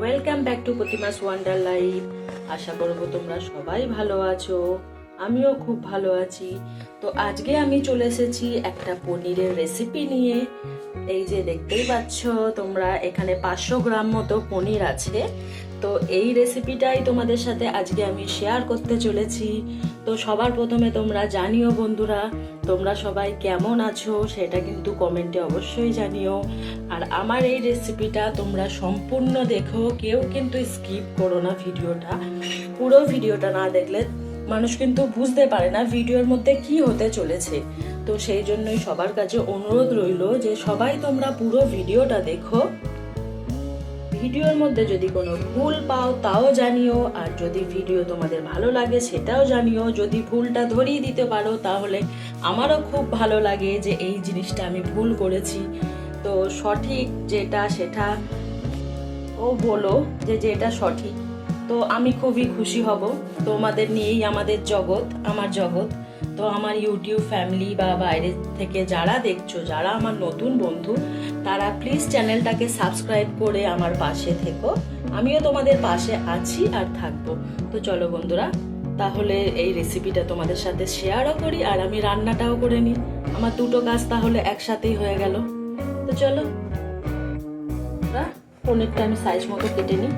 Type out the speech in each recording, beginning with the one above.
Welcome back to Pratima's wonder life. আশা করব তোমরা সবাই ভালো আছো, আমিও খুব ভালো আছি। তো আজকে আমি চলে এসেছি একটা পনিরের রেসিপি নিয়ে। এই যে দেখতেই পাচ্ছ তোমরা, এখানে 500 গ্রাম মতো পনির আছে। তো এই রেসিপিটাই তোমাদের সাথে আজকে আমি শেয়ার করতে চলেছি। তো সবার প্রথমে তোমরা জানিও বন্ধুরা, তোমরা সবাই কেমন আছো সেটা কিন্তু কমেন্টে অবশ্যই জানিও। আর আমার এই রেসিপিটা তোমরা সম্পূর্ণ দেখো, কেউ কিন্তু স্কিপ করো না ভিডিওটা। পুরো ভিডিওটা না দেখলে মানুষ কিন্তু বুঝতে পারে না ভিডিওর মধ্যে কি হতে চলেছে। তো সেই জন্যই সবার কাছে অনুরোধ রইল যে সবাই তোমরা পুরো ভিডিওটা দেখো। ভিডিওর মধ্যে যদি কোনো ভুল পাও তাও জানিও, আর যদি ভিডিও তোমাদের ভালো লাগে সেটাও জানিও। যদি ভুলটা ধরিয়ে দিতে পারো তাহলে আমারও খুব ভালো লাগে যে এই জিনিসটা আমি ভুল করেছি। তো সঠিক যেটা সেটা ও বলো যে যেটা সঠিক, তো আমি খুবই খুশি হব। তোমাদের নিয়েই আমাদের জগৎ, আমার জগৎ। তো আমার ইউটিউব ফ্যামিলি বা বাইরে থেকে যারা দেখছো, যারা আমার নতুন বন্ধু, তারা প্লিজ চ্যানেলটাকে সাবস্ক্রাইব করে আমার পাশে থেকো। আমিও তোমাদের পাশে আছি আর থাকবো। তো চলো বন্ধুরা, তাহলে এই রেসিপিটা তোমাদের সাথে শেয়ারও করি আর আমি রান্নাটাও করে নিই। আমার দুটো কাজ তাহলে একসাথেই হয়ে গেল। তো চলো, পনিরটা আমি সাইজ মতো কেটে নিই।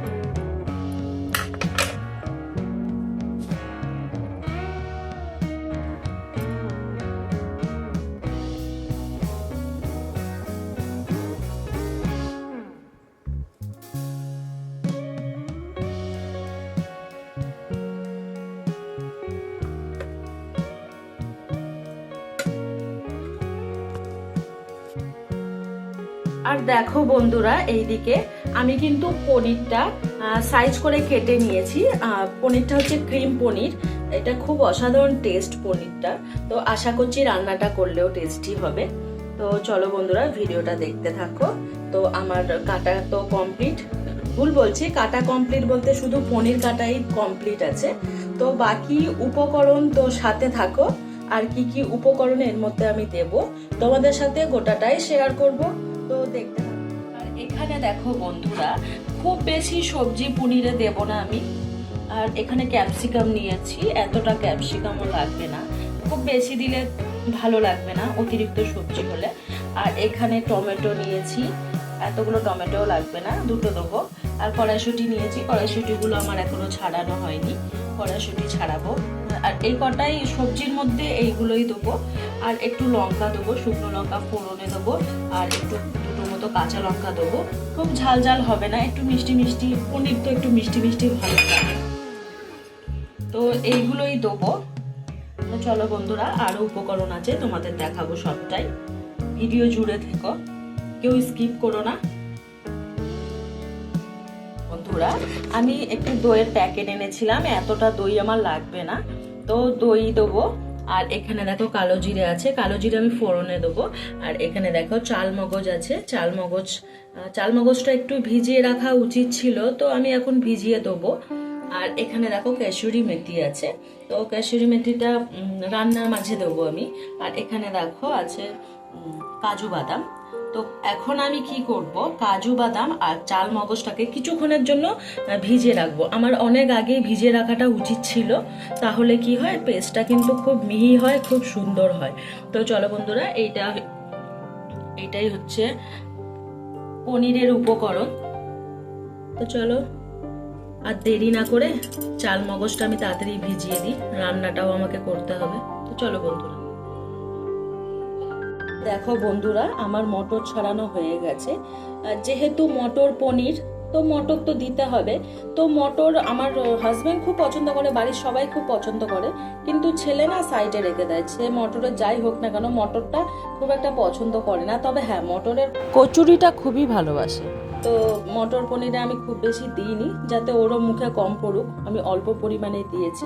আর দেখো বন্ধুরা, এইদিকে আমি কিন্তু পনিরটা সাইজ করে কেটে নিয়েছি। পনিরটা হচ্ছে ক্রিম পনির, এটা খুব অসাধারণ টেস্ট পনিরটা। তো আশা করছি রান্নাটা করলেও টেস্টি হবে। তো চলো বন্ধুরা, ভিডিওটা দেখতে থাকো। তো আমার কাটা তো কমপ্লিট, ভুল বলছি, কাটা কমপ্লিট বলতে শুধু পনির কাটাই কমপ্লিট আছে। তো বাকি উপকরণ তো সাথে থাকো, আর কি কি উপকরণ এর মধ্যে আমি দেব তোমাদের সাথে গোটাটাই শেয়ার করব। তো দেখতে থাকো। আর এখানে দেখো বন্ধুরা, খুব বেশি সবজি পনিরে দেব না আমি। আর এখানে ক্যাপসিকাম নিয়েছি, এতটা ক্যাপসিকামও লাগবে না, খুব বেশি দিলে ভালো লাগবে না অতিরিক্ত সবজি হলে। আর এখানে টমেটো নিয়েছি, এতগুলো টমেটোও লাগবে না, দুটো দেবো। আর কড়াইশুঁটি নিয়েছি, কড়াইশুঁটিগুলো আমার এখনো ছাড়ানো হয়নি, কড়াইশুঁটি ছাড়াবো। আর এই কটাই সবজির মধ্যে এইগুলোই দেবো। আর একটু লঙ্কা দেবো, শুকনো লঙ্কা ফোড়নে দেবো। আর একটু দুটো মতো কাঁচা লঙ্কা দেবো। খুব ঝাল ঝাল হবে না, একটু মিষ্টি মিষ্টি, পনির তো একটু মিষ্টি মিষ্টি ভালো লাগে। তো এইগুলোই দেবো। তো চলো বন্ধুরা, আরও উপকরণ আছে তোমাদের দেখাবো সবটাই, ভিডিও জুড়ে থেকো, কেউ স্কিপ করো না বন্ধুরা। আমি একটু দইয়ের প্যাকেট এনেছিলাম, এতটা দই আমার লাগবে না, তো দই দেবো। আর এখানে দেখো কালো জিরে আছে, কালো জিরে আমি ফোড়নে দেবো। আর এখানে দেখো চাল মগজ আছে, চাল মগজটা একটু ভিজিয়ে রাখা উচিত ছিল, তো আমি এখন ভিজিয়ে দেবো। আর এখানে দেখো কাসুরি মেথি আছে, তো কাসুরি মেথিটা রান্নার মাঝে দেবো আমি। আর এখানে দেখো আছে কাজু বাদাম। তো এখন আমি কি করব, কাজু বাদাম আর চাল মগজটাকে কিছুক্ষণের জন্য ভিজিয়ে রাখবো। আমার অনেক আগে ভিজিয়ে রাখাটা উচিত ছিল, তাহলে কি হয় পেস্টটা কিন্তু খুব মিহি হয়, খুব সুন্দর হয়। তো চলো বন্ধুরা, এইটাই হচ্ছে পনিরের উপকরণ। তো চলো আর দেরি না করে চাল মগজটা আমি তাড়াতাড়ি ভিজিয়ে দিই, রান্নাটাও আমাকে করতে হবে। তো চলো বন্ধুরা, দেখো বন্ধুরা, আমার মটর ছড়ানো হয়ে গেছে। যেহেতু মটর পনির, তো মটর তো দিতে হবে। তো মটর আমার হাজবেন্ড খুব পছন্দ করে, বাড়ির সবাই খুব পছন্দ করে, কিন্তু ছেলে না সাইডে রেখে দেয়। সে মটরের যাই হোক না কেন মটরটা খুব একটা পছন্দ করে না। তবে হ্যাঁ, মটরের কচুরিটা খুবই ভালোবাসে। তো মটর পনিরে আমি খুব বেশি দিইনি, যাতে ওরও মুখে কম পড়ুক, আমি অল্প পরিমাণে দিয়েছি।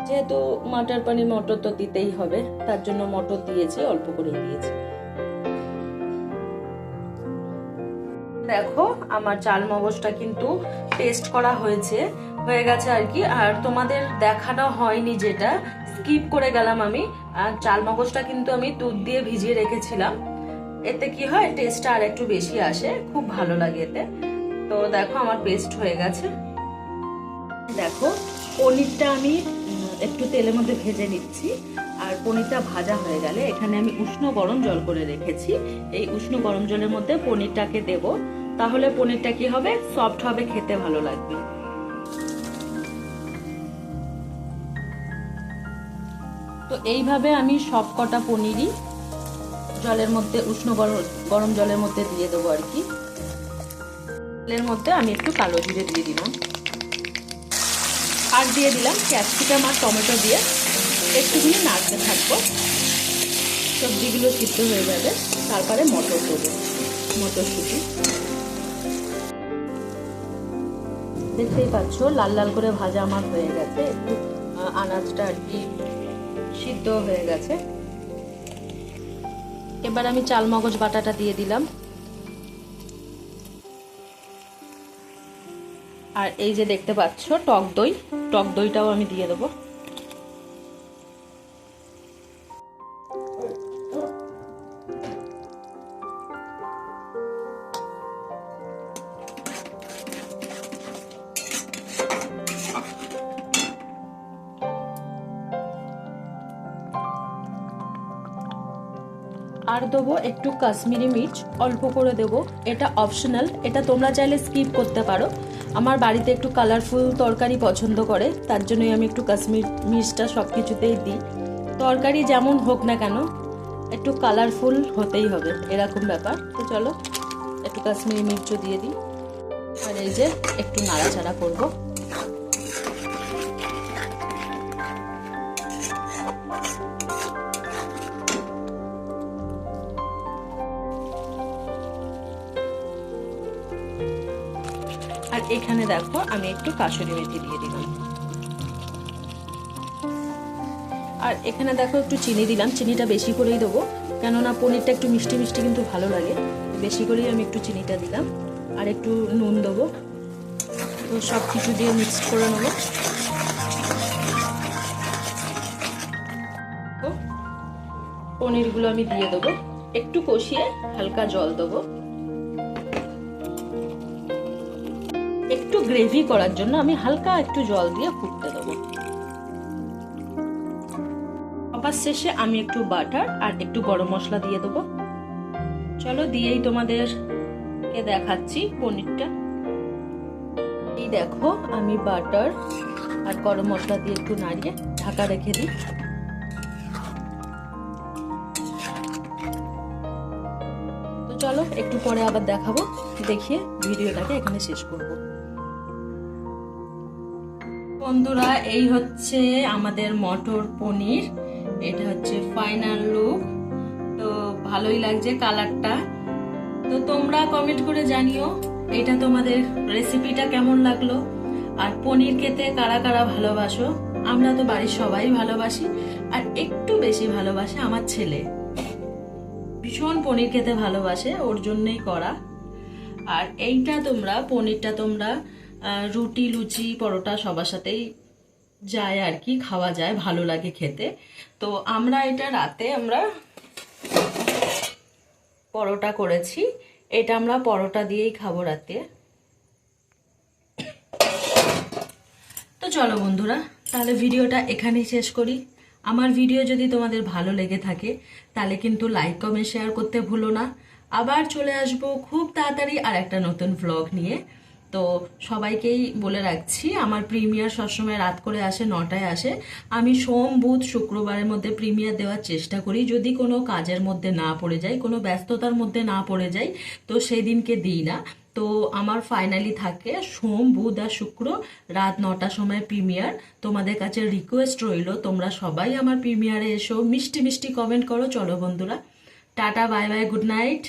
যেহেতু মটর পনির মটর তো দিতেই হবে, তার জন্য মটর দিয়েছি, অল্প করে দিয়েছি। দেখো আমার চাল মগজটা কিন্তু টেস্ট করা হয়ে গেছে আর কি। আর তোমাদের দেখানো হয়নি, যেটা স্কিপ করে গেলাম আমি। আর চাল মগজটা কিন্তু আমি দুধ দিয়ে ভিজিয়ে রেখেছিলাম, এতে কি হয় টেস্টটা আর একটু বেশি আসে, খুব ভালো লাগে এতে। তো দেখো আমার পেস্ট হয়ে গেছে। দেখো পনিরটা আমি একটু তেলের মধ্যে ভেজে নিচ্ছি। আর পনিরটা ভাজা হয়ে গেলে এখানে আমি উষ্ণ গরম জল করে রেখেছি, এই উষ্ণ গরম জলের মধ্যে পনিরটাকে দেব, তাহলে পনিরটা কি হবে, সফট হবে, খেতে ভালো লাগবে। তো এইভাবে আমি সব কটা পনিরই জলের মধ্যে উষ্ণ গরম জলের মধ্যে দিয়ে দেবো আর কি। তেলের মধ্যে আমি একটু কালো জিরে দিয়ে দিলাম, আর দিয়ে দিলাম ক্যাপসিকাম আর টমেটো দিয়ে একটুখানি নাড়তে থাকবো। সবজিগুলো সিদ্ধ হয়ে যাবে, তারপরে মটর দেবো, মটরশুঁটি। দেখতেই পাচ্ছ লাল লাল করে ভাজা আমার হয়ে গেছে, একটু আনাজটা আর কি সিদ্ধ হয়ে গেছে। এবার আমি চাল মগজ বাটাটা দিয়ে দিলাম, আর এই যে দেখতে পাচ্ছ টক দইটাও আমি দিয়ে দেবো। আর দেবো একটু কাশ্মীরি মির্চ, অল্প করে দেবো, এটা অপশনাল, এটা তোমরা চাইলে স্কিপ করতে পারো। আমার বাড়িতে একটু কালারফুল তরকারি পছন্দ করে, তার জন্যই আমি একটু কাশ্মীর মির্চটা সব কিছুতেই দিই। তরকারি যেমন হোক না কেন একটু কালারফুল হতেই হবে, এরকম ব্যাপার। তো চলো একটু কাশ্মীরি মির্চও দিয়ে দিই, আর এই যে একটু নাড়াচাড়া করবো। আর এখানে দেখো আমি একটু কাসুরি মেথি দিয়ে দিলাম, আর এখানে দেখো একটু চিনি দিলাম, চিনিটা বেশি করেই দেবো, কেননা পনিরটা একটু মিষ্টি মিষ্টি কিন্তু ভালো লাগে, বেশি করেই আমি একটু চিনিটা দিলাম। আর একটু নুন দেবো। তো সব কিছু দিয়ে মিক্স করে নেবো। পনিরগুলো আমি দিয়ে দেবো, একটু কষিয়ে হালকা জল দেবো। একটু গ্রেভি করার জন্য আমি হালকা একটু জল দিয়ে ফুটতে দেবো। আবার শেষে আমি একটু বাটার আর একটু গরম মশলা দিয়ে দেবো। চলো দিয়েই তোমাদেরকে দেখাচ্ছি পনিরটা। এই দেখো আমি বাটার আর গরম মশলা দিয়ে একটু নাড়িয়ে ঢাকা রেখে দিই। তো চলো একটু পরে আবার দেখাবো, দেখিয়ে ভিডিওটাকে এখানে শেষ করবো। বন্ধুরা এই হচ্ছে আমাদের মটর পনির, এটা হচ্ছে ফাইনাল লুক। তো ভালোই লাগছে কালারটা। তো তোমরা কমেন্ট করে জানিও এটা তোমাদের রেসিপিটা কেমন লাগলো, আর পনির খেতে কারা কারা ভালোবাসো। আমরা তো বাড়ির সবাই ভালোবাসি, আর একটু বেশি ভালোবাসে আমার ছেলে, ভীষণ পনির খেতে ভালোবাসে, ওর জন্যই করা। আর এইটা পনিরটা তোমরা রুটি, লুচি, পরোটা সবার সাথেই যায় আর কি, খাওয়া যায়, ভালো লাগে খেতে। তো আমরা এটা রাতে পরোটা করেছি, এটা আমরা পরোটা দিয়েই খাবো রাতে। তো চলো বন্ধুরা, তাহলে ভিডিওটা এখানেই শেষ করি। আমার ভিডিও যদি তোমাদের ভালো লেগে থাকে তাহলে কিন্তু লাইক, কমেন্ট, শেয়ার করতে ভুলো না। আবার চলে আসবো খুব তাড়াতাড়ি আর একটা নতুন ভ্লগ নিয়ে। তো সবাইকেই বলে রাখছি, আমার প্রিমিয়ার সবসময় রাত করে আসে, 9টায় আসে। আমি সোম, বুধ, শুক্রবারের মধ্যে প্রিমিয়ার দেওয়ার চেষ্টা করি। যদি কোনো কাজের মধ্যে না পড়ে যাই, কোনো ব্যস্ততার মধ্যে না পড়ে যাই, তো সেই দিনকে দিই না। তো আমার ফাইনালি থাকে সোম, বুধ আর শুক্র রাত 9টার সময় প্রিমিয়ার। তোমাদের কাছে রিকোয়েস্ট রইল তোমরা সবাই আমার প্রিমিয়ারে এসো, মিষ্টি মিষ্টি কমেন্ট করো। চলো বন্ধুরা, tata, bye bye, good night.